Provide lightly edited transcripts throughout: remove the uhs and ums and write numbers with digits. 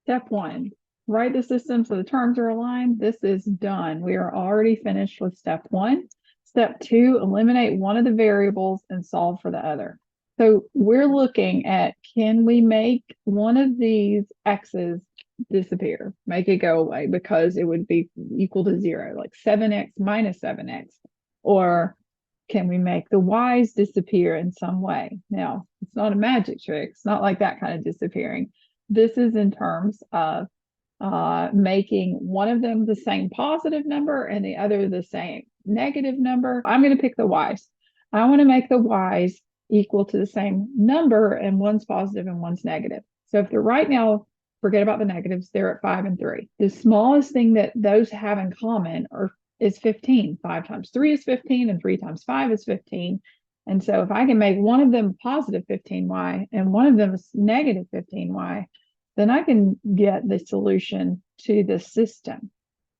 Step 1, write the system so the terms are aligned. This is done. We are already finished with step 1. Step 2, eliminate one of the variables and solve for the other. So we're looking at, can we make one of these x's disappear, make it go away, because it would be equal to 0, like 7x minus 7x? Or can we make the y's disappear in some way? Now, it's not a magic trick. It's not like that kind of disappearing. This is in terms of making one of them the same positive number and the other the same negative number. I'm going to pick the y's. I want to make the y's equal to the same number, and one's positive and one's negative. So if they're right now, forget about the negatives, they're at 5 and 3. The smallest thing that those have in common is 15. 5 times 3 is 15, and 3 times 5 is 15. And so if I can make one of them positive 15y and one of them is negative 15y, then I can get the solution to the system.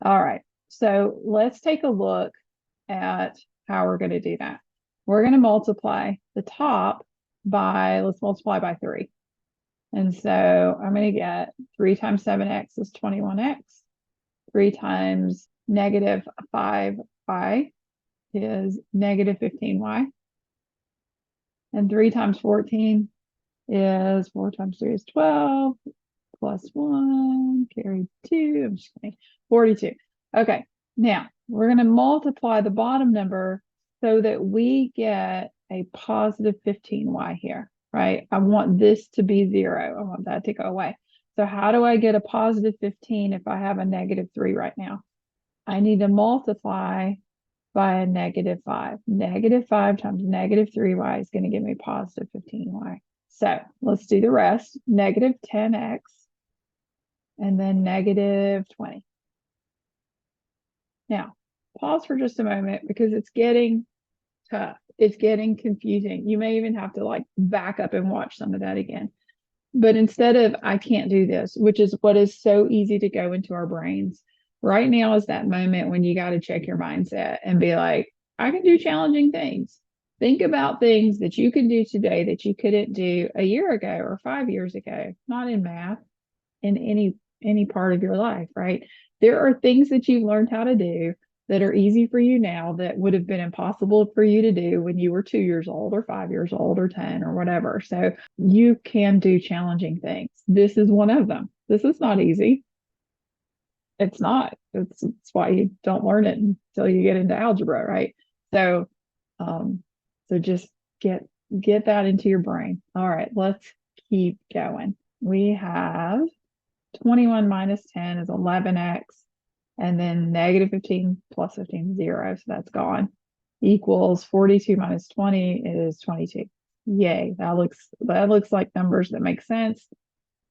All right, so let's take a look at how we're going to do that. We're going to multiply the top by, let's multiply by 3. And so I'm going to get 3 times 7x is 21x. 3 times negative 5y is negative 15y. And 3 times 14 is 4 times 3 is 12. Plus 1, carry 2, I'm just kidding, 42. Okay, now we're going to multiply the bottom number so that we get a positive 15y here, right? I want this to be 0. I want that to go away. So how do I get a positive 15 if I have a negative 3 right now? I need to multiply by a negative 5. Negative 5 times negative 3y is going to give me positive 15y. So let's do the rest. Negative 10x. And then negative 20. Now, pause for just a moment because it's getting tough. It's getting confusing. You may even have to like back up and watch some of that again. But instead of I can't do this, which is what is so easy to go into our brains, right now is that moment when you got to check your mindset and be like, I can do challenging things. Think about things that you can do today that you couldn't do a year ago or 5 years ago, not in math, in any part of your life, right? There are things that you've learned how to do that are easy for you now that would have been impossible for you to do when you were 2 years old or 5 years old or 10 or whatever. So you can do challenging things. This is one of them. This is not easy. It's not. It's why you don't learn it until you get into algebra, right? So so just get that into your brain. All right, let's keep going. We have 21 minus 10 is 11x, and then negative 15 plus 15 is 0, so that's gone. Equals 42 minus 20 is 22. Yay, that looks like numbers that make sense. So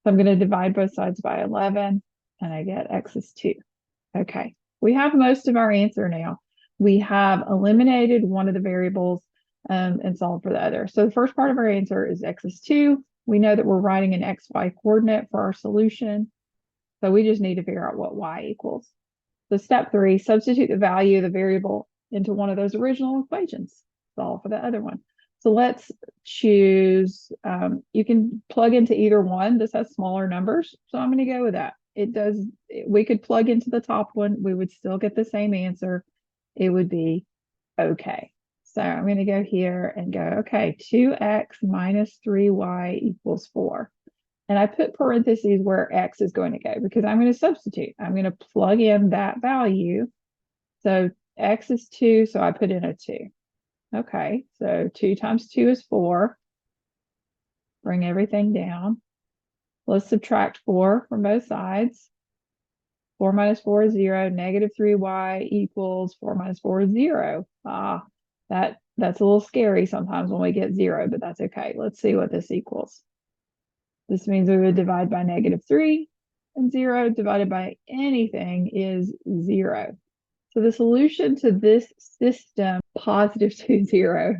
I'm going to divide both sides by 11, and I get x is 2. Okay, we have most of our answer now. We have eliminated one of the variables and solved for the other. So the first part of our answer is x is 2. We know that we're writing an xy coordinate for our solution. So we just need to figure out what y equals. So step 3, substitute the value of the variable into one of those original equations. Solve for the other one. So let's choose, you can plug into either one. This has smaller numbers, so I'm going to go with that. We could plug into the top one. We would still get the same answer. It would be okay. So I'm going to go here and go, okay, 2x minus 3y equals 4. And I put parentheses where x is going to go because I'm going to substitute. I'm going to plug in that value. So x is 2, so I put in a 2. Okay, so 2 times 2 is 4. Bring everything down. Let's subtract 4 from both sides. 4 minus 4 is 0. Negative 3y equals 4 minus 4 is 0. That's a little scary sometimes when we get 0, but that's okay. Let's see what this equals. This means we would divide by negative 3, and 0 divided by anything is 0. So the solution to this system, positive 2, 0.